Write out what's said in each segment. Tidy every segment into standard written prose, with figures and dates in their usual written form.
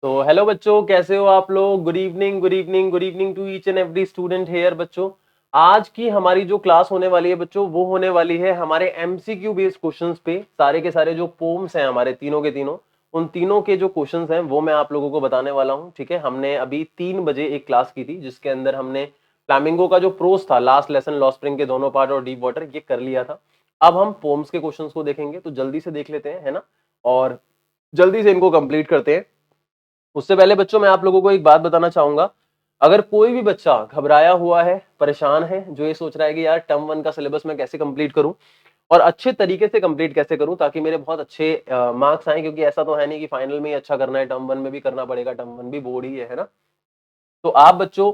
तो हेलो बच्चों, कैसे हो आप लोग। Good evening, good evening, good evening to each and every student here. बच्चों, आज की हमारी जो क्लास होने वाली है बच्चों, वो होने वाली है हमारे एमसीक्यू बेस्ड क्वेश्चंस पे। सारे के सारे जो पोम्स हैं हमारे तीनों के तीनों, उन तीनों के जो क्वेश्चंस हैं वो मैं आप लोगों को बताने वाला हूँ। ठीक है, हमने अभी 3 बजे एक क्लास की थी जिसके अंदर हमने फ्लैमिंगो का जो प्रोस था, लास्ट लेसन, लॉ स्प्रिंग के दोनों पार्ट और डीप वाटर, ये कर लिया था। अब हम पोम्स के क्वेश्चंस को देखेंगे, तो जल्दी से देख लेते हैं, है ना, और जल्दी से इनको कंप्लीट करते हैं। उससे पहले बच्चों मैं आप लोगों को एक बात बताना चाहूंगा। अगर कोई भी बच्चा घबराया हुआ है, परेशान है, जो ये सोच रहा है कि यार टर्म 1 का सिलेबस मैं कैसे कंप्लीट करूं और अच्छे तरीके से कंप्लीट कैसे करूं ताकि मेरे बहुत अच्छे मार्क्स आए, क्योंकि ऐसा तो है नहीं कि फाइनल में ही अच्छा करना है, टर्म 1 में भी करना पड़ेगा, टर्म 1 भी बोर्ड ही है ना। तो आप बच्चों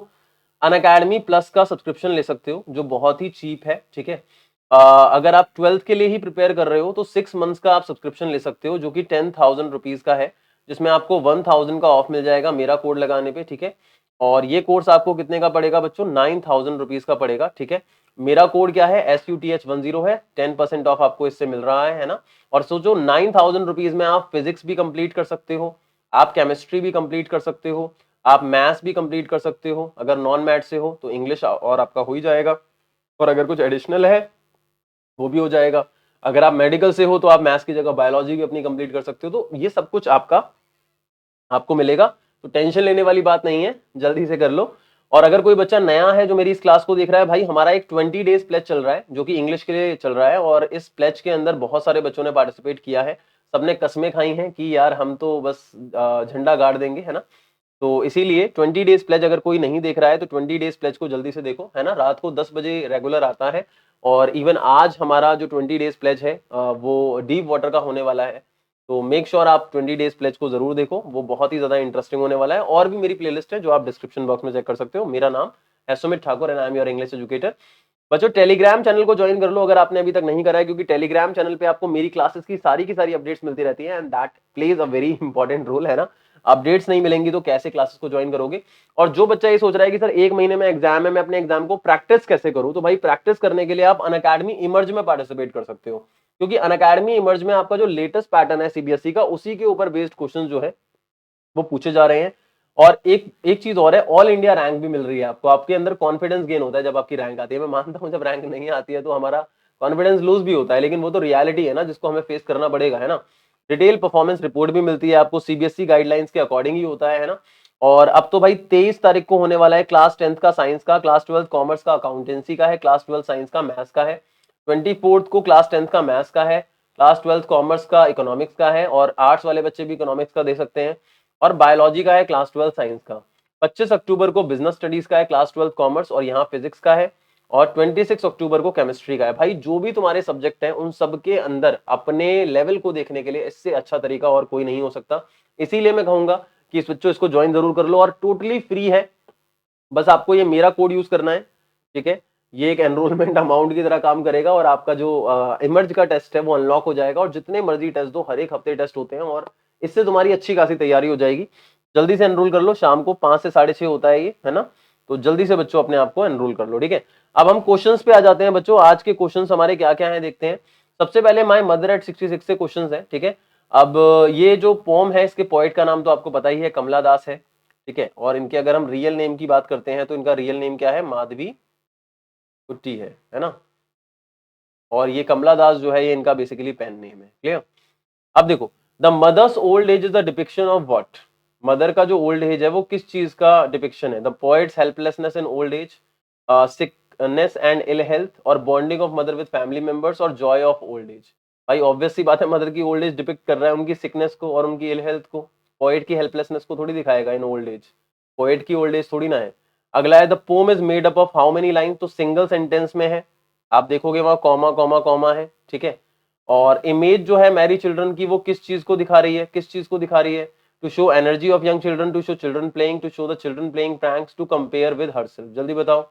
अनअकैडमी प्लस का सब्सक्रिप्शन ले सकते हो जो बहुत ही चीप है। ठीक है, अगर आप 12th के लिए ही प्रिपेयर कर रहे हो तो 6 मंथ्स का आप सब्सक्रिप्शन ले सकते हो जो कि 10,000 रुपीज का है, जिसमें आपको 1,000 का ऑफ मिल जाएगा मेरा कोड लगाने पे। ठीक है, और ये कोर्स आपको कितने का पड़ेगा बच्चों, 9,000 रुपीज का पड़ेगा। ठीक है, मेरा कोड क्या है, SUTH10 है, 10% ऑफ आपको इससे मिल रहा है ना। और सोचो 9,000 रुपीज में आप फिजिक्स भी कंप्लीट कर सकते हो, आप केमिस्ट्री भी कंप्लीट कर सकते हो, आप मैथ्स भी कंप्लीट कर सकते हो, अगर नॉन मैथ से हो तो इंग्लिश और आपका हो ही जाएगा, और अगर कुछ एडिशनल है वो भी हो जाएगा। अगर आप मेडिकल से हो तो आप मैथ्स की जगह बायोलॉजी भी अपनी कंप्लीट कर सकते हो। तो ये सब कुछ आपको मिलेगा, तो टेंशन लेने वाली बात नहीं है, जल्दी से कर लो। और अगर कोई बच्चा नया है जो मेरी इस क्लास को देख रहा है, भाई हमारा एक 20 डेज प्लेज चल रहा है जो कि इंग्लिश के लिए चल रहा है, और इस प्लेज के अंदर बहुत सारे बच्चों ने पार्टिसिपेट किया है। सबने कसमें खाई हैं कि यार हम तो बस झंडा गाड़ देंगे, है ना। तो इसीलिए 20 डेज प्लेज अगर कोई नहीं देख रहा है तो 20 डेज प्लेज को जल्दी से देखो, है ना। रात को 10 बजे रेगुलर आता है, और इवन आज हमारा जो 20 डेज प्लेज है वो डीप वाटर का होने वाला है। तो मेक श्योर आप 20 डेज प्लेज को जरूर देखो, वो बहुत ही ज्यादा इंटरेस्टिंग होने वाला है। और भी मेरी प्लेलिस्ट है जो आप डिस्क्रिप्शन बॉक्स में चेक कर सकते हो। मेरा नाम है Sumit Thakur and I am your English educator. बच्चों, टेलीग्राम चैनल को ज्वाइन कर लो अगर आपने अभी तक नहीं करा है, क्योंकि टेलीग्राम चैनल पे आपको मेरी क्लासेस की सारी अपडेट्स मिलती रहती है, and that plays a very important role, है ना। अपडेट्स नहीं मिलेंगी तो कैसे क्लासेस को ज्वाइन करोगे। और जो बच्चा ये सोच रहा है कि सर 1 महीने में एग्जाम है, मैं अपने एग्जाम को प्रैक्टिस कैसे करूं, तो भाई प्रैक्टिस करने के लिए आप अनअकैडमी इमर्ज में पार्टिसिपेट कर सकते हो, क्योंकि अनअकैडमी इमर्ज में आपका जो लेटेस्ट पैटर्न है सीबीएसई का, उसी के ऊपर बेस्ड क्वेश्चन जो है वो पूछे जा रहे हैं। और एक एक चीज और है, ऑल इंडिया रैंक भी मिल रही है आपको। आपके अंदर कॉन्फिडेंस गेन होता है जब आपकी रैंक आती है। मैं मानता हूं जब रैंक नहीं आती है तो हमारा कॉन्फिडेंस लूज भी होता है, लेकिन वो तो रियलिटी है ना जिसको हमें फेस करना पड़ेगा, है ना। डिटेल परफॉर्मेंस रिपोर्ट भी मिलती है आपको, सीबीएसई गाइडलाइंस के अकॉर्डिंग ही होता है ना। और अब तो भाई 23 तारीख को होने वाला है क्लास 10th का साइंस का, क्लास 12th कॉमर्स का अकाउंटेंसी का है, क्लास 12th साइंस का मैथ्स का है, 24th को क्लास 10th का मैथ्स का है, क्लास 12th कॉमर्स का इकोनॉमिक्स का है, और आर्ट्स वाले बच्चे भी इकोनॉमिक्स का दे सकते हैं, और बायोलॉजी का है क्लास 12 साइंस का। 25 अक्टूबर को बिजनेस स्टडीज का है क्लास 12 कॉमर्स, और यहाँ फिजिक्स का है, और 26 अक्टूबर को केमिस्ट्री का है। भाई जो भी तुम्हारे सब्जेक्ट हैं उन सब के अंदर अपने लेवल को देखने के लिए इससे अच्छा तरीका और कोई नहीं हो सकता। इसीलिए मैं कहूंगा कि इस बच्चों इसको ज्वाइन जरूर कर लो, और टोटली फ्री है। बस आपको ये मेरा कोड यूज करना है। ठीक है, ये एक एनरोलमेंट अमाउंट की तरह काम करेगा, और आपका जो इमर्ज का टेस्ट है वो अनलॉक हो जाएगा, और जितने मर्जी टेस्ट दो, हर एक हफ्ते टेस्ट होते हैं, और इससे तुम्हारी अच्छी खासी तैयारी हो जाएगी। जल्दी से एनरोल कर लो, शाम को 5 से 6:30 होता है ये, है ना। तो जल्दी से बच्चों अपने आप को एनरोल कर लो। ठीक है, अब हम क्वेश्चंस पे आ जाते हैं बच्चों। आज के क्वेश्चंस हमारे क्या क्या हैं देखते हैं। सबसे पहले माय मदर एट 66 से क्वेश्चंस है। ठीक है, अब ये जो पोम है इसके पोएट का नाम तो आपको पता ही है, कमला दास है। ठीक है, और इनके अगर हम रियल नेम की बात करते हैं तो इनका रियल नेम क्या है, माधवी कुट्टी है ना। और ये कमला दास जो है ये इनका बेसिकली पेन नेम है। क्लियर। अब देखो, the mother's old age is the depiction of what. Mother का जो ओल्ड एज है वो किस चीज का डिपिक्शन है। The poet's helplessness in old age, sickness and ill health, और bonding of mother with family members, और जॉय ऑफ ओल्ड एज। भाई ऑब्वियस सी बात है, मदर की ओल्ड एज डिपिक्ट कर रहा है, उनकी सिकनेस को और उनकी इल हेल्थ को। पोएट की हेल्पलेसनेस को थोड़ी दिखाएगा इन ओल्ड एज, पोएट की ओल्ड एज थोड़ी ना है। अगला है, the pome is made up of how many line, तो सिंगल सेंटेंस में है, आप देखोगे वहां कॉमा कॉमा कॉमा है। ठीक है, और इमेज जो है मैरी चिल्ड्रन की वो किस चीज को दिखा रही है, किस चीज को दिखा रही है, to show energy of young children, to show children playing, to show the children playing pranks, to compare with herself. जल्दी बताओ।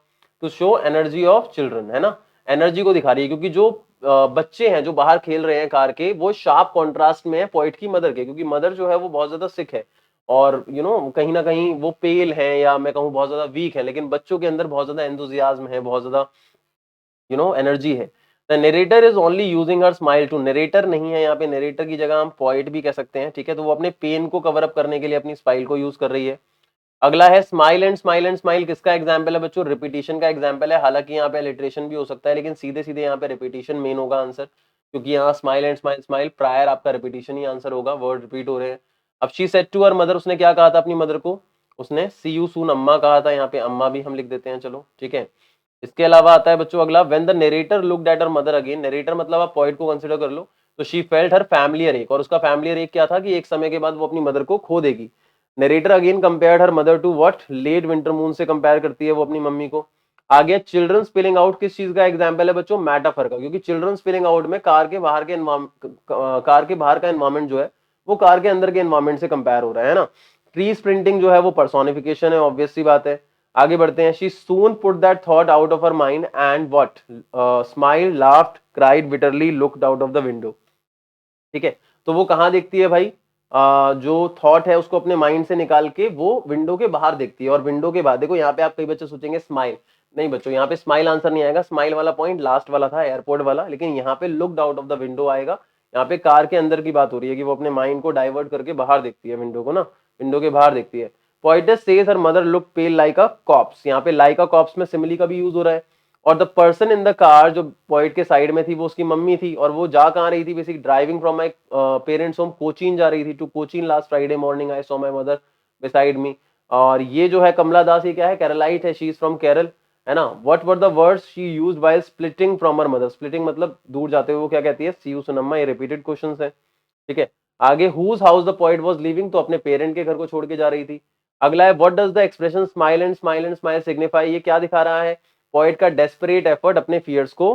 To show energy of children, है ना, एनर्जी को दिखा रही है, क्योंकि जो बच्चे हैं जो बाहर खेल रहे हैं कार के, वो शार्प कॉन्ट्रास्ट में है पोइट की मदर के, क्योंकि मदर जो है वो बहुत ज्यादा सिक है, और कहीं ना कहीं वो पेल है, या मैं कहूँ बहुत ज्यादा वीक है, लेकिन बच्चों के अंदर बहुत ज्यादा एंथुजियाज्म है, बहुत ज्यादा एनर्जी है। The narrator is only using her smile to, narrator नहीं है यहाँ पे, नरेटर की जगह हम पोइट भी कह सकते हैं, ठीक है। तो वो अपने पेन को कवर अप करने के लिए अपनी स्माइल को यूज कर रही है। अगला है smile and smile and smile, किसका एग्जाम्पल है बच्चों? रिपीटिशन का एग्जाम्पल है। हालांकि यहाँ पे अलिटरेशन भी हो सकता है, लेकिन सीधे सीधे यहाँ पे रिपीटिशन मेन होगा आंसर, क्योंकि यहाँ smile and smile smile prior आपका रिपीटिशन ही आंसर होगा, वर्ड रिपीट हो रहे हैं। अब she said to her mother, उसने क्या कहा था अपनी मदर को? उसने सी यू सून अम्मा कहा था, यहाँ पे अम्मा भी हम लिख देते हैं, चलो ठीक है। इसके अलावा आता है बच्चों अगला, when the narrator looked at her mother again, narrator मतलब आप पॉइंट को कंसिडर कर लो, तो शी फेल्ट हर फैमिलियर एक, और उसका फैमिलियर एक क्या था कि एक समय के बाद वो अपनी मदर को खो देगी। Narrator again compared her mother to what? Late winter moon से कंपेयर करती है वो अपनी मम्मी को। आगे चिल्ड्रन स्पिलिंग आउट किस चीज का एग्जांपल है बच्चों? मेटाफर का, क्योंकि चिल्ड्रन स्पिलिंग आउट में कार के बाहर का एनवायरमेंट जो है वो कार के अंदर के एनवायरमेंट से कंपेयर हो रहा है ना। ट्री स्प्रिंटिंग जो है वो पर्सोनिफिकेशन है, ऑब्वियस सी बात है। आगे बढ़ते हैं, she soon put that thought out of her mind and what? Smile, laughed, cried bitterly, looked out of the window, ठीक है। तो वो कहाँ देखती है भाई? जो थॉट है उसको अपने माइंड से निकाल के वो विंडो के बाहर देखती है, और विंडो के बाद देखो यहाँ पे आप कई बच्चे सोचेंगे स्माइल, नहीं बच्चों यहाँ पे स्माइल आंसर नहीं आएगा, स्माइल वाला पॉइंट लास्ट वाला था एयरपोर्ट वाला, लेकिन यहाँ पे looked out of the window आएगा। यहाँ पे कार के अंदर की बात हो रही है कि वो अपने माइंड को डाइवर्ट करके बाहर देखती है विंडो को ना, विंडो के बाहर देखती है। Poets says her mother look pale like a corpse, यहाँ पे लाइक अ कॉप्स में सिमिली का भी यूज हो रहा है। और the person in the car, जो पॉइंट के साइड में थी वो उसकी मम्मी थी, और वो जा कहाँ रही थी? Basic driving from my parents home, Cochin जा रही थी, to Cochin last Friday morning I saw my mother beside me. और ये जो है कमला दास, ये क्या है? केरलाइट है, शी इज फ्रॉम केरल, है ना। What were the words she used while splitting from her mother? Splitting मतलब दूर जाते हुए वो क्या कहती है? सी यू सुनम्मा, ये रिपीटेड क्वेश्चंस है, ठीक है। आगे whose house the poet was living, तो अपने पेरेंट के घर को छोड़ के जा रही थी। अगला है what does the expression smile and smile and smile signify, ये क्या दिखा रहा है? पोइट का डेस्परेट एफर्ट अपने फियर्स को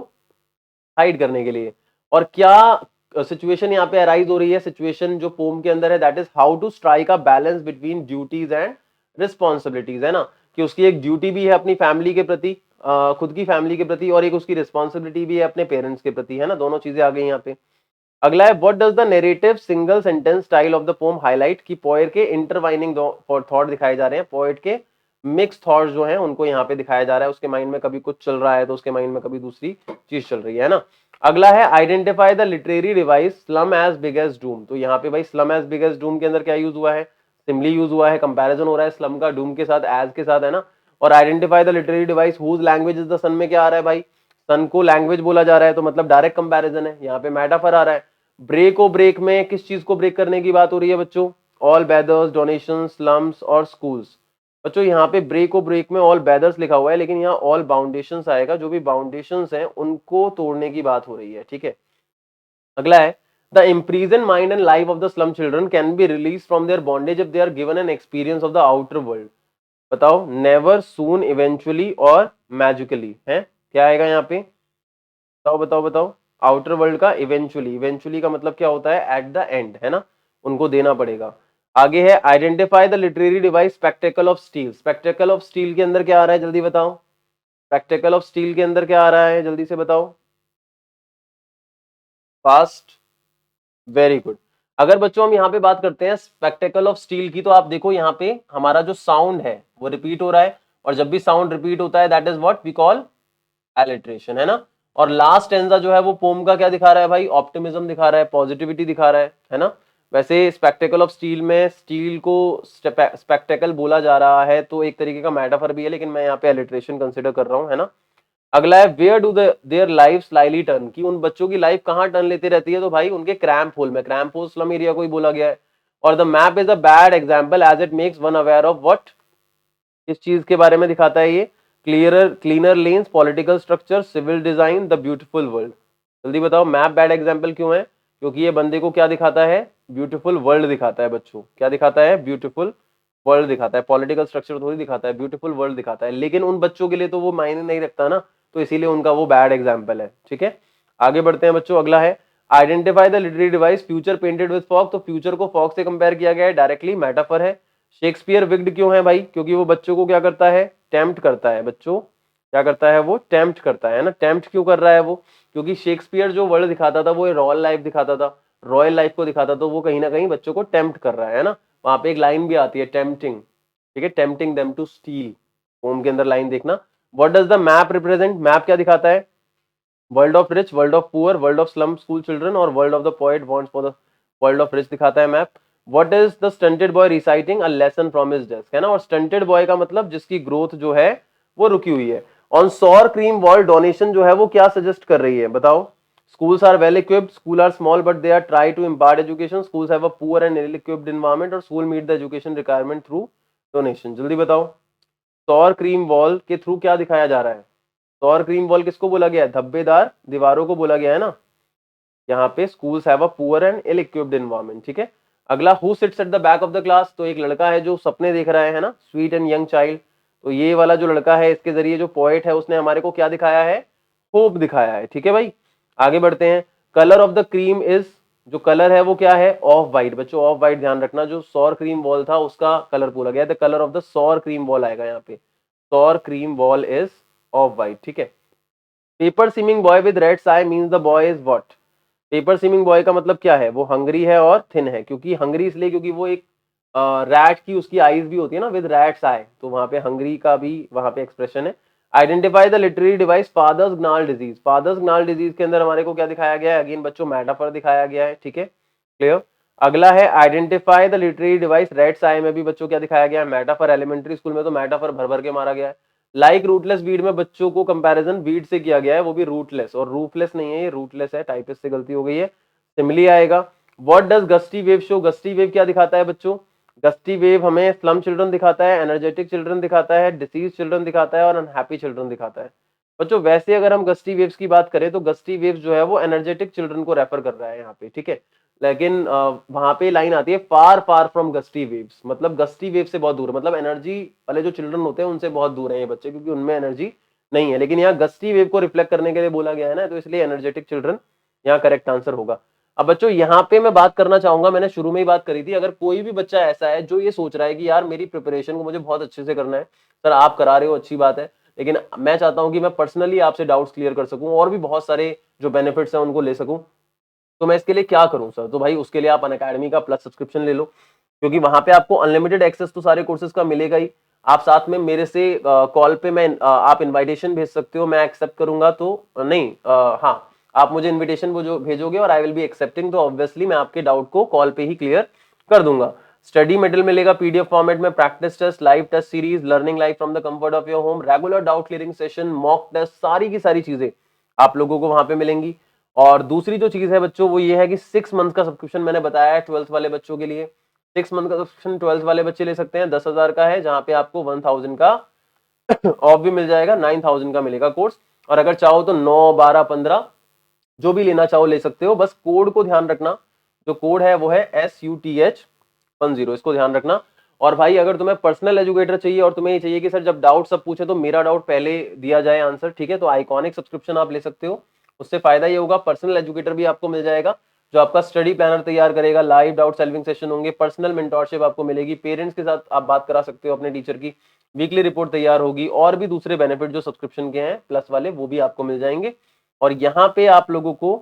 हाइड करने के लिए। और क्या सिचुएशन यहाँ पे अराइज हो रही है? सिचुएशन जो पोम के अंदर है, that is how to strike a balance between duties and responsibilities, है ना, कि उसकी एक ड्यूटी भी है अपनी फैमिली के प्रति, खुद की फैमिली के प्रति, और एक उसकी रिस्पॉन्सिबिलिटी भी है अपने पेरेंट्स के प्रति, है ना, दोनों चीजें आ गई यहाँ पे। अगला है what does the narrative single sentence style of the pome highlight, की पोएट के इंटरवाइनिंग थॉट दिखाए जा रहे हैं, पोएट के मिक्स थॉट्स जो हैं उनको यहाँ पे दिखाया जा रहा है, उसके माइंड में कभी कुछ चल रहा है तो उसके माइंड में कभी दूसरी चीज चल रही है ना। अगला है identify the literary device slum as big as doom, तो यहाँ पे भाई slum as big as doom के अंदर क्या यूज हुआ है? सिमली यूज हुआ है, कंपैरिजन हो रहा है स्लम का डूम के साथ, एज के साथ, है ना। और identify the literary device whose language is the sun में क्या आ रहा है भाई? सन को लैंग्वेज बोला जा रहा है, तो मतलब डायरेक्ट कंपैरिजन है, यहाँ पे मेटाफर आ रहा है। ब्रेक ओ ब्रेक में किस चीज को ब्रेक करने की बात हो रही है बच्चों? ऑल बेदर्स, डोनेशन, स्लम्स और स्कूल्स। बच्चों यहाँ पे ब्रेक ओ ब्रेक में ऑल बेदर्स लिखा हुआ है, लेकिन यहाँ ऑल बाउंडेशंस आएगा, जो भी बाउंडेशंस हैं उनको तोड़ने की बात हो रही है, ठीक है। अगला है the imprison mind and life of the slum children can be release from their bondage if they are given an experience of the outer world. बताओ, नेवर, सून, इवेंचुअली और मैजिकली, है क्या आएगा यहाँ पे? बताओ बताओ बताओ। आउटर वर्ल्ड का इवेंचुअली, इवेंचुअली का मतलब क्या होता है? एट द एंड, है ना, उनको देना पड़ेगा। आगे है identify the literary device spectacle of steel, spectacle of steel के अंदर क्या आ रहा है जल्दी बताओ? स्पेक्टेकल ऑफ स्टील के अंदर क्या आ रहा है जल्दी से बताओ? Fast, very good. अगर बच्चों हम यहाँ पे बात करते हैं स्पेक्टेकल ऑफ स्टील की, तो आप देखो यहाँ पे हमारा जो साउंड है वो रिपीट हो रहा है, और जब भी साउंड रिपीट होता है that is what we call alliteration, है ना। और लास्ट टेंजा जो है वो पोम का क्या दिखा रहा है भाई? ऑप्टिमिज्म दिखा रहा है, पॉजिटिविटी दिखा रहा है ना। वैसे स्पेक्टेकल ऑफ स्टील में स्टील को स्पेक्टेकल बोला जा रहा है, तो एक तरीके का मेटाफर भी है, लेकिन मैं यहाँ पे एलिट्रेशन कंसिडर कर रहा हूँ, है ना। अगला है where do their life slyly turn, की उन बच्चों की लाइफ कहाँ टर्न लेती रहती है? तो भाई उनके क्रैम्प होल में, क्रैम्प होल स्लम एरिया को ही बोला गया है। और the map is a bad example as it makes one aware of what? किस चीज के बारे में दिखाता है ये? Cleaner lands, political structure, civil design, the beautiful world. जल्दी बताओ मैप बैड एग्जाम्पल क्यों है? क्योंकि ये बंदे को क्या दिखाता है? ब्यूटीफुल वर्ल्ड दिखाता है बच्चों, क्या दिखाता है? ब्यूटीफुल वर्ल्ड दिखाता है, पॉलिटिकल स्ट्रक्चर थोड़ी दिखाता है, ब्यूटीफुल वर्ल्ड दिखाता है, लेकिन उन बच्चों के लिए तो वो मायने नहीं रखता ना, तो इसीलिए उनका वो बैड एग्जाम्पल है, ठीक है। आगे बढ़ते हैं बच्चों, अगला है identify the literary device future painted with fog, तो फ्यूचर को फॉग से कंपेयर किया गया है, डायरेक्टली मेटाफर है। शेक्सपियर विग्ड क्यों है भाई? क्योंकि वो बच्चों को क्या करता है? टेम्प्ट करता है, बच्चों क्या करता है वो? टेम्प्ट करता है ना। टेम्प्ट क्यों कर रहा है वो? क्योंकि शेक्सपियर जो वर्ल्ड दिखाता था वो रॉयल लाइफ दिखाता था, रॉयल लाइफ को दिखाता, तो वो कहीं ना कहीं बच्चों को टेम्प्ट कर रहा है ना। वहां पे एक लाइन भी आती है टेम्पटिंग, ठीक है, tempting them to steal, home के अंदर लाइन देखना। What does the map represent, map क्या दिखाता है? World of rich, world of poor, world of slum school children और world of the poet wants for the world of rich दिखाता है map. What is the stunted boy reciting a lesson from his desk, है ना। और stunted boy का मतलब जिसकी growth जो है वो रुकी हुई है। On sour cream wall donation जो है वो क्या सजेस्ट कर रही है बताओ। Schools are well equipped, school are small but they are try to impart education, schools have a poor and ill equipped environment और school meet the education requirement through donation। जल्दी बताओ, सौर क्रीम वॉल के through क्या दिखाया जा रहा है। सौर क्रीम वॉल किसको बोला गया है, धब्बेदार दीवारों को बोला गया है ना। यहाँ पे schools have a poor and ill equipped environment, ठीक है। अगला, who sits at the back of the class, तो एक लड़का है जो सपने देख रहा है ना, स्वीट एंड यंग चाइल्ड। तो ये वाला जो लड़का है, इसके जरिए जो पोएट है उसने हमारे को क्या दिखाया है, होप दिखाया है, ठीक है भाई। आगे बढ़ते हैं। Colour of the cream is, जो कलर है वो क्या है, ऑफ वाइट। बच्चों ऑफ वाइट ध्यान रखना, जो सौर क्रीम वॉल था उसका कलर बोला गया, द कलर ऑफ द सौर क्रीम वॉल आएगा यहाँ पे, सौर cream wall is of white, ठीक है। Paper swimming boy with red I means the boy is what. Paper swimming boy का मतलब क्या है, वो हंग्री है और थिन है। क्योंकि हंग्री इसलिए क्योंकि वो एक रैट की उसकी आईज भी होती है ना, विद रैट्स आई, तो वहां पे हंग्री का भी वहां पे एक्सप्रेशन है। Identify the literary device father's gnarled disease. Father's gnarled disease के अंदर हमारे को क्या दिखाया गया है, अगेन बच्चों मेटाफर दिखाया गया है, ठीक है, क्लियर। अगला है identify the literary device rat's eye, में भी बच्चों क्या दिखाया गया है, मेटाफर। एलिमेंट्री स्कूल में तो मेटाफर भर भर के मारा गया है। लाइक रूटलेस वीड में बच्चों को कंपैरिजन वीड से किया गया है, वो भी रूटलेस, और रूफलेस नहीं है, ये रूटलेस है, टाइपिस्ट से गलती हो गई है। सिमिली आएगा। What does gusty wave show, gusty wave क्या दिखाता है बच्चों, गस्टी वेव हमें स्लम चिल्ड्रन दिखाता है, एनर्जेटिक चिल्ड्रन दिखाता है, डिसीज चिल्ड्रन दिखाता है और अनहैप्पी चिल्ड्रन दिखाता है। बच्चों वैसे अगर हम गस्टी वेव्स की बात करें तो गस्टी वेव्स जो है वो एनर्जेटिक चिल्ड्रन को रेफर कर रहा है यहाँ पे, ठीक है। लेकिन वहां पे लाइन आती है फार फार फ्रॉम गस्टी वेव्स, मतलब गस्टी वेव से बहुत दूर, मतलब एनर्जी वाले जो चिल्ड्रन होते हैं उनसे बहुत दूर है ये बच्चे, क्योंकि उनमें एनर्जी नहीं है। लेकिन यहाँ गस्टी वेव को रिफ्लेक्ट करने के लिए बोला गया है ना, तो इसलिए एनर्जेटिक चिल्ड्रन यहाँ करेक्ट आंसर होगा। अब बच्चों यहाँ पे मैं बात करना चाहूंगा, मैंने शुरू में ही बात करी थी, अगर कोई भी बच्चा ऐसा है जो ये सोच रहा है कि यार मेरी प्रिपरेशन को मुझे बहुत अच्छे से करना है, सर आप करा रहे हो अच्छी बात है, लेकिन मैं चाहता हूं कि मैं पर्सनली आपसे डाउट्स क्लियर कर सकूं और भी बहुत सारे जो बेनिफिट्स हैं उनको ले सकूं, तो मैं इसके लिए क्या करूं सर। तो भाई उसके लिए आप अनअकैडमी का प्लस सब्सक्रिप्शन ले लो, क्योंकि वहां पे आपको अनलिमिटेड एक्सेस तो सारे कोर्सेज का मिलेगा ही। आप साथ में मेरे से कॉल पे मैं आप इनविटेशन भेज सकते हो, मैं एक्सेप्ट करूंगा तो नहीं, हाँ आप मुझे इनविटेशन वो जो भेजोगे और आई विल बी एक्सेप्टिंग, तो ऑब्वियसली मैं आपके डाउट को कॉल पे ही क्लियर कर दूंगा। स्टडी मटेरियल मिलेगा पीडीएफ फॉर्मेट में, practice test, live test series, learning live from the comfort of your home, regular doubt clearing session, mock test, सारी की सारी चीजें आप लोगों को वहां पे मिलेंगी। और दूसरी जो चीज है बच्चों वो ये है कि 6 मंथ का सब्सक्रिप्शन मैंने बताया है 12th वाले बच्चों के लिए। 6 मंथ का सब्सक्रिप्शन 12th वाले बच्चे ले सकते हैं, 10,000 का है, जहां पे आपको 1000 का ऑफ भी मिल जाएगा, 9000 का मिलेगा कोर्स। और अगर चाहो तो 9, 12, 15 जो भी लेना चाहो ले सकते हो, बस कोड को ध्यान रखना, जो कोड है वो है SUTH10, इसको ध्यान रखना। और भाई अगर तुम्हें पर्सनल एजुकेटर चाहिए और तुम्हें ये चाहिए कि सर जब डाउट सब पूछे तो मेरा डाउट पहले दिया जाए आंसर, ठीक है, तो आइकॉनिक सब्सक्रिप्शन आप ले सकते हो। उससे फायदा ये होगा, पर्सनल एजुकेटर भी आपको मिल जाएगा जो आपका स्टडी प्लानर तैयार करेगा, लाइव डाउट सॉल्विंग सेशन होंगे, पर्सनल मेंटोरशिप आपको मिलेगी, पेरेंट्स के साथ आप बात करा सकते हो अपने टीचर की, वीकली रिपोर्ट तैयार होगी, और भी दूसरे बेनिफिट जो सब्सक्रिप्शन के हैं प्लस वाले वो भी आपको मिल जाएंगे। और यहाँ पे आप लोगों को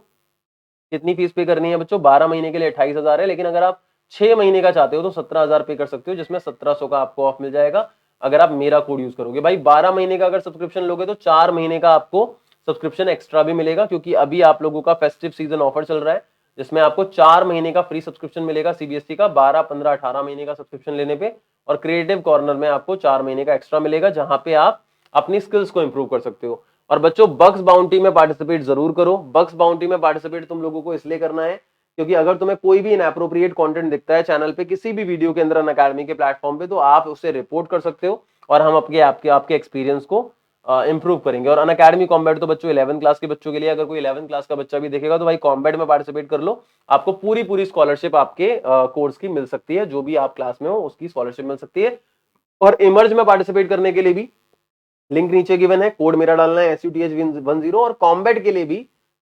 कितनी फीस पे करनी है बच्चों, 12 महीने के लिए 28,000 है, लेकिन अगर आप 6 महीने का चाहते हो तो 17,000 पे कर सकते हो, जिसमें 1700 का आपको ऑफ मिल जाएगा अगर आप मेरा कोड यूज करोगे। भाई 12 महीने का अगर सब्सक्रिप्शन लोगे तो 4 महीने का आपको सब्सक्रिप्शन एक्स्ट्रा भी मिलेगा, क्योंकि अभी आप लोगों का फेस्टिव सीजन ऑफर चल रहा है, जिसमें आपको 4 महीने का फ्री सब्सक्रिप्शन मिलेगा सीबीएसई का, 12, 15, 18 महीने का सब्सक्रिप्शन लेने पे। और क्रिएटिव कॉर्नर में आपको 4 महीने का एक्स्ट्रा मिलेगा, जहां पे आप अपनी स्किल्स को इंप्रूव कर सकते हो। और बच्चों बग्स बाउंटी में पार्टिसिपेट जरूर करो। बग्स बाउंटी में पार्टिसिपेट तुम लोगों को इसलिए करना है क्योंकि अगर तुम्हें कोई भी इनएप्रोप्रिएट कंटेंट दिखता है चैनल पे, किसी भी वीडियो के अंदर, अनअकैडमी के प्लेटफॉर्म पे, तो आप उसे रिपोर्ट कर सकते हो और हम आपके एक्सपीरियंस को इंप्रूव करेंगे। और अनअकैडमी कॉम्बैट तो बच्चों 11th क्लास के बच्चों के लिए, अगर कोई 11th क्लास का बच्चा भी देखेगा तो भाई कॉम्बैट में पार्टिसिपेट कर लो, आपको पूरी पूरी स्कॉलरशिप आपके कोर्स की मिल सकती है, जो भी आप क्लास में हो उसकी स्कॉलरशिप मिल सकती है। और इमर्ज में पार्टिसिपेट करने के लिए भी लिंक नीचे गिवन है, कोड मेरा डालना है SUTH10, और कॉम्बैट के लिए भी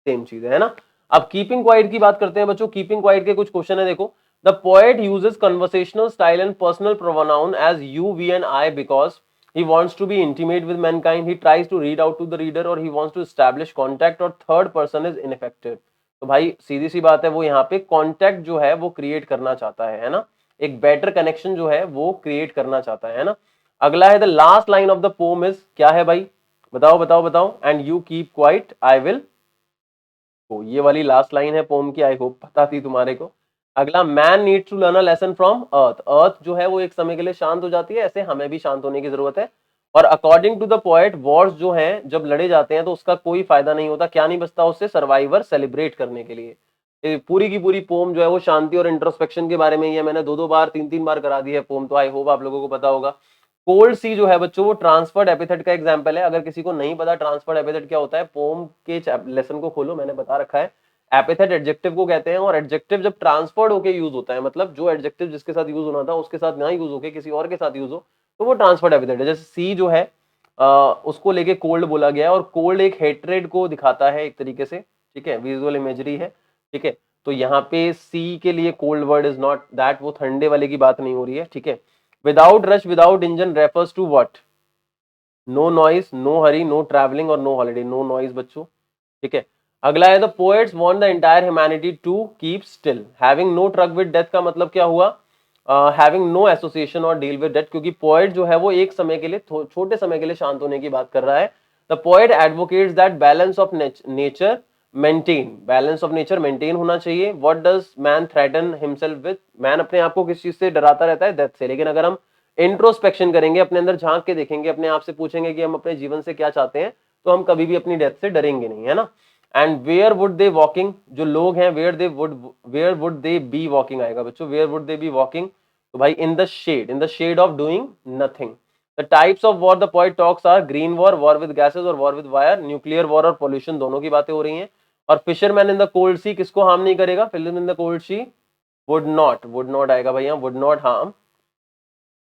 सेम चीज है ना। अब कीपिंग क्वाइट की बात करते हैं बच्चों। कीपिंग क्वाइट के कुछ क्वेश्चन है, देखो। The poet uses conversational style and personal pronoun as you, we and I because he wants to be intimate with mankind, he tries to read out to the reader, और he wants to establish contact, और third person is ineffective। तो भाई सीधी सी बात है, वो यहाँ पे contact जो है वो क्रिएट करना चाहता है ना, एक बेटर कनेक्शन जो है वो क्रिएट करना चाहता है ना। अगला है the last line of the pome is, क्या है भाई, बताओ बताओ बताओ। And you keep quiet, I will तो ये वाली लास्ट लाइन है पोम की, आई होप पता थी तुम्हारे को। अगला, man needs to learn a lesson from earth. Earth जो है वो एक समय के लिए शांत हो जाती है, ऐसे हमें भी शांत होने की जरूरत है। और according to the poet, wars जो हैं जब लड़े जाते हैं तो उसका कोई फायदा नहीं होता, क्या नहीं बचता उससे, सर्वाइवर सेलिब्रेट करने के लिए। ये पूरी की पूरी पोम जो है वो शांति और इंट्रोस्पेक्शन के बारे में ही है। मैंने 2-2 बार 3-3 बार करा दी है पोम, तो आई होप आप लोगों को पता होगा। कोल्ड सी जो है बच्चों वो ट्रांसफर्ड एपिथेट का एग्जांपल है। अगर किसी को नहीं पता ट्रांसफर्ड एपिथेट क्या होता है, पोम के लेसन को खोलो, मैंने बता रखा है। एपिथेट एडजेक्टिव को कहते हैं, और एडजेक्टिव जब ट्रांसफर्ड होकर यूज होता है, मतलब जो एडजेक्टिव जिसके साथ यूज होना था उसके साथ ना यूज होकर किसी और के साथ यूज हो, तो वो ट्रांसफर्ड एपिथेट है। जैसे सी जो है उसको लेके कोल्ड बोला गया है, और कोल्ड एक हेट्रेड को दिखाता है एक तरीके से, ठीक है, विजुअल इमेजरी है, ठीक है। तो यहाँ पे सी के लिए cold word is not that, वो ठंडे वाले की बात नहीं हो रही है, ठीक है। Without rush without engine refers to what, no noise, no hurry, no travelling और नो हॉलिडे। नो नॉइज बच्चों, ठीक है। अगला है, the poets want the entire humanity to keep still. Having no truck with death का मतलब क्या हुआ, हैविंग नो एसोसिएशन और डील विद डेथ, क्योंकि पोएट जो है वो एक समय के लिए, छोटे समय के लिए शांत होने की बात कर रहा है। The poet advocates that balance of nature maintain, balance of nature maintain होना चाहिए। What does man threaten himself with, man अपने आप को किस चीज से डराता रहता है, डेथ से। लेकिन अगर हम इंट्रोस्पेक्शन करेंगे, अपने अंदर झांक के देखेंगे, अपने आप से पूछेंगे कि हम अपने जीवन से क्या चाहते हैं, तो हम कभी भी अपनी डेथ से डरेंगे नहीं, है ना। And where would they walking, जो लोग हैं where would they be walking आएगा बच्चों, where would they be walking, तो भाई in the shade of doing nothing. The types of war the poet talks are green war, war with gases और war with fire, nuclear war और pollution, दोनों की बातें हो रही हैं। और fisherman in the cold sea किसको हार्म नहीं करेगा, fisherman in the cold sea would not आएगा भैया, वुड नॉट हार्म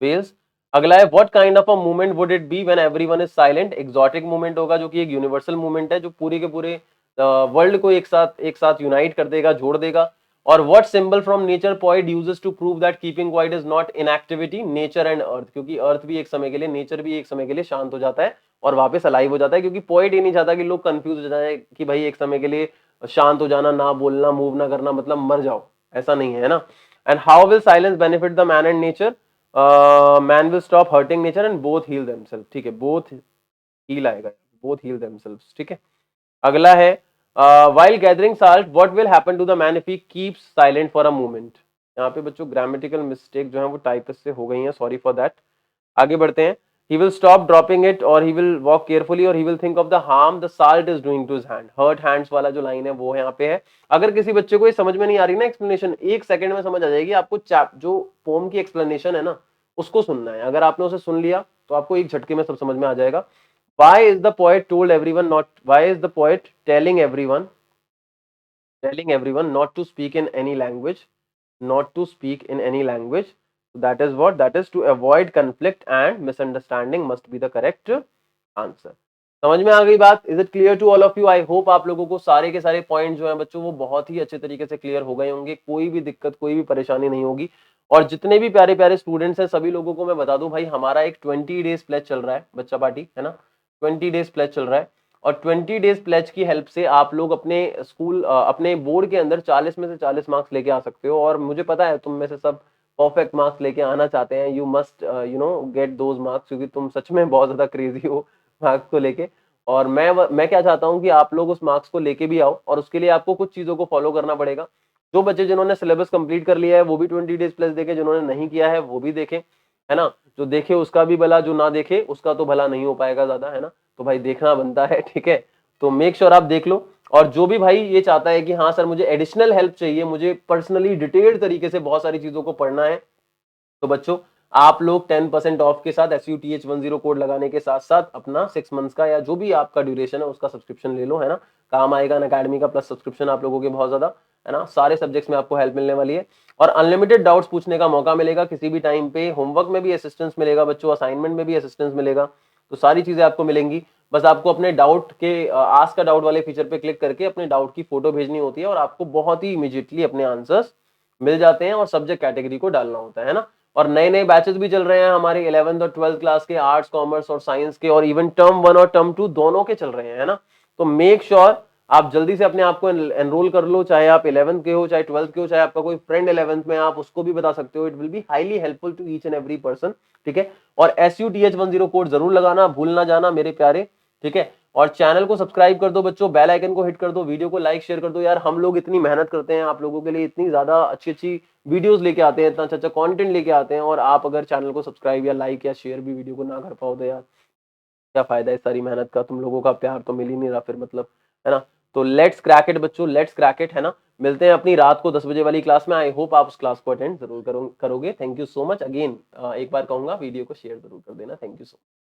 वेल्स। अगला है, what kind of a movement would it be when everyone is silent. Exotic movement होगा, जो कि एक यूनिवर्सल मूवमेंट है, जो पूरे के पूरे वर्ल्ड को एक साथ यूनाइट कर देगा, जोड़ देगा। और what symbol from nature poet uses to prove that keeping quiet is not inactivity, nature and earth, क्योंकि अर्थ भी एक समय के लिए, नेचर भी एक समय के लिए शांत हो जाता है और वापस अलाइव हो जाता है, क्योंकि पोएट ये नहीं चाहता कि लोग कंफ्यूज हो जाए कि भाई एक समय के लिए शांत हो जाना, ना बोलना, मूव ना करना मतलब मर जाओ, ऐसा नहीं है ना। And how will silence benefit the man and nature, man will stop hurting nature and both heal themselves, ठीक है, बोथ हील आएगा, बोथ हील देमसेल्व्स, ठीक है। अगला है, while gathering salt what will happen to the man if he keeps silent for a moment। यहाँ पे बच्चों ग्रामेटिकल मिस्टेक जो है वो टाइपिस्ट से हो गई है, सॉरी फॉर दैट। आगे बढ़ते हैं, he will stop dropping it और he will walk carefully और he will think of the harm the salt is doing to his hand। hurt hands वाला जो लाइन है वो यहाँ पे है। अगर किसी बच्चे को ये समझ में नहीं आ रही ना एक्सप्लेनेशन, 1 सेकंड में समझ आ जाएगी आपको। जो पोम की एक्सप्लेनेशन है ना उसको सुनना है, अगर आपने उसे सुन लिया तो आपको एक झटके में सब समझ में आ जाएगा। Why is the poet told everyone not, why is the poet telling everyone not to speak in any language, not to speak in any language, that is what, that is to avoid conflict and misunderstanding must be the correct answer। समझ में आ गई बात, is it clear to all of you. I hope आप लोगों को सारे के सारे पॉइंट जो हैं बच्चों वो बहुत ही अच्छे तरीके से क्लियर हो गए होंगे, कोई भी दिक्कत कोई भी परेशानी नहीं होगी। और जितने भी प्यारे प्यारे स्टूडेंट्स हैं सभी लोगों को मैं बता दूं भाई, हमारा एक 20 डेज प्लेज चल रहा है बच्चा पार्टी, है ना, 20 डेज प्लेज चल रहा है। और 20 डेज प्लेज की हेल्प से आप लोग अपने स्कूल अपने बोर्ड के अंदर 40 में से 40 मार्क्स लेके आ सकते हो। और मुझे पता है तुम में से सब परफेक्ट मार्क्स लेके आना चाहते हैं, you must you know get those marks, क्योंकि तुम सच में बहुत ज्यादा क्रेजी हो मार्क्स को लेके। और मैं क्या चाहता हूँ कि आप लोग उस मार्क्स को लेके भी आओ, और उसके लिए आपको कुछ चीजों को फॉलो करना पड़ेगा। जो बच्चे जिन्होंने सिलेबस कंप्लीट कर लिया है वो भी 20 डेज प्लस देखें, जिन्होंने नहीं किया है वो भी देखें, है ना। जो देखे उसका भी भला, जो ना देखे उसका तो भला नहीं हो पाएगा ज्यादा, है ना। तो भाई देखना बनता है, ठीक है। तो मेक श्योर आप देख लो। और जो भी भाई ये चाहता है कि हाँ सर मुझे एडिशनल हेल्प चाहिए, मुझे पर्सनली डिटेल्ड तरीके से बहुत सारी चीजों को पढ़ना है, तो बच्चों आप लोग 10% ऑफ के साथ SUTH10 कोड लगाने के साथ साथ अपना 6 मंथ्स का या जो भी आपका ड्यूरेशन है उसका सब्सक्रिप्शन ले लो, है ना। काम आएगा अनअकैडमी का प्लस सब्सक्रिप्शन आप लोगों के बहुत ज्यादा, है ना। सारे सब्जेक्ट्स में आपको हेल्प मिलने वाली है और अनलिमिटेड डाउट्स पूछने का मौका मिलेगा किसी भी टाइम पे। होमवर्क में भी असिस्टेंस मिलेगा बच्चों, असाइनमेंट में भी असिस्टेंस मिलेगा, तो सारी चीजें आपको मिलेंगी। बस आपको अपने डाउट के आस्क का डाउट वाले फीचर पे क्लिक करके अपने डाउट की फोटो भेजनी होती है और आपको बहुत ही इमीडिएटली अपने आंसर्स मिल जाते हैं और सब्जेक्ट कैटेगरी को डालना होता है ना। और नए नए बैचेस भी चल रहे हैं हमारे 11th और 12th क्लास के, आर्ट्स कॉमर्स और साइंस के, और इवन टर्म 1 और टर्म 2 दोनों के चल रहे हैं, है ना। तो मेक श्योर आप जल्दी से अपने आप को एनरोल कर लो, चाहे आप 11th के हो, चाहे 12th के हो, चाहे आपका कोई फ्रेंड 11th में, आप उसको भी बता सकते हो। It will be highly helpful to each and every person, ठीक है। और SUTH10 कोड जरूर लगाना, भूल ना जाना मेरे प्यारे, ठीक है। और चैनल को सब्सक्राइब कर दो बच्चों, बेल आइकन को हिट कर दो, वीडियो को लाइक शेयर कर दो यार। हम लोग इतनी मेहनत करते हैं आप लोगों के लिए, इतनी ज्यादा अच्छी अच्छी वीडियोस लेके आते हैं, इतना अच्छा अच्छा कंटेंट लेके आते हैं, और आप अगर चैनल को सब्सक्राइब या लाइक या शेयर भी वीडियो को ना कर पाओ तो यार क्या फायदा है इस सारी मेहनत का, तुम लोगों का प्यार तो मिल ही नहीं रहा फिर, मतलब, है ना। तो लेट्स क्रैक इट बच्चों, लेट्स क्रैक इट, है ना। मिलते हैं अपनी रात को 10 बजे वाली क्लास में। आई होप आप उस क्लास को अटेंड जरूर करोगे। Thank you so much again, एक बार कहूंगा वीडियो को शेयर जरूर कर देना। Thank you so much.